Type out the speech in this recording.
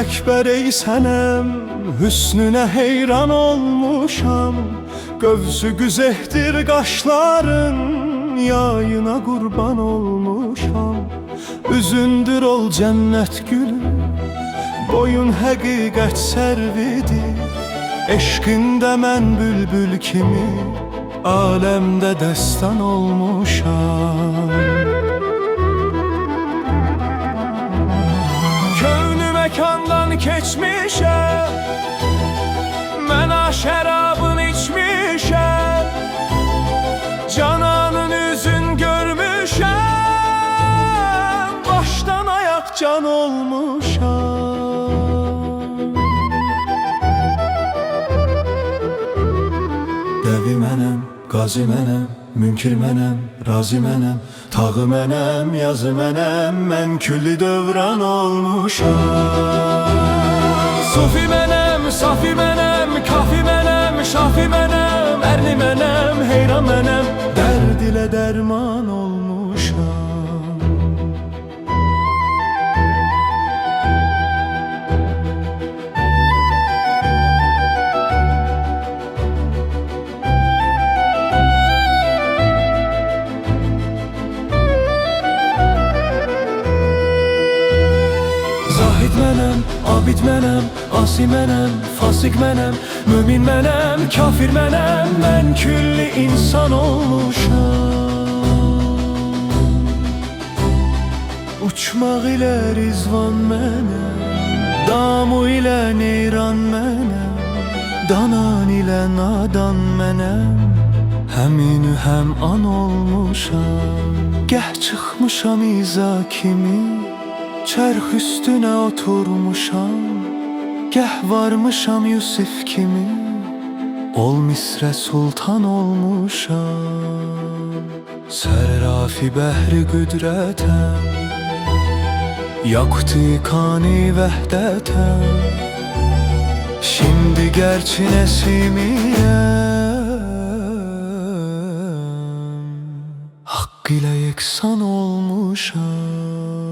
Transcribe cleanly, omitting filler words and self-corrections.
əkbər ey sənəm, hüsnünə heyran olmuşam. Gövzü güzehtir qaşların, yayına qurban olmuşam. Üzündür ol cənnət gülü, boyun həqiqət sərvidir. Eşqində mən bülbül kimi, aləmdə dəstan olmuşam. Könlü məkandan keçmişəm, mənə şərabın içmişəm. Cananın üzün görmüşəm, başdan ayaq can olmuşam. Dəvi mənəm, qazi mənəm, münkir mənəm, razi mənəm. Tağı mənəm, yazı mənəm, mən külli dövran olmuşam. Sufi mənəm, safi mənəm, kafi mənəm, şafi mənəm. Ərni mənəm, heyran mənəm, dərd ilə dərman olmuşam. Zahid mənəm, abid mənəm, asi mənəm, fasik mənəm, mümin mənəm, kafir mənəm, mən külli insan olmuşam. Uçmaq ilə rizvan mənəm, damu ilə neyran mənəm, danan ilə nadan mənəm, həminü həm an olmuşam. Gəh çıxmışam iza kimi, çərx üstünə oturmuşam. Gəh varmışam Yusif kimi, ol Misrə sultan olmuşam. Sərrafi bəhri qüdrətəm, yakuti kani vəhdətəm. Şimdi gerçi nesimiyəm, haqq ilə yeksan olmuşam.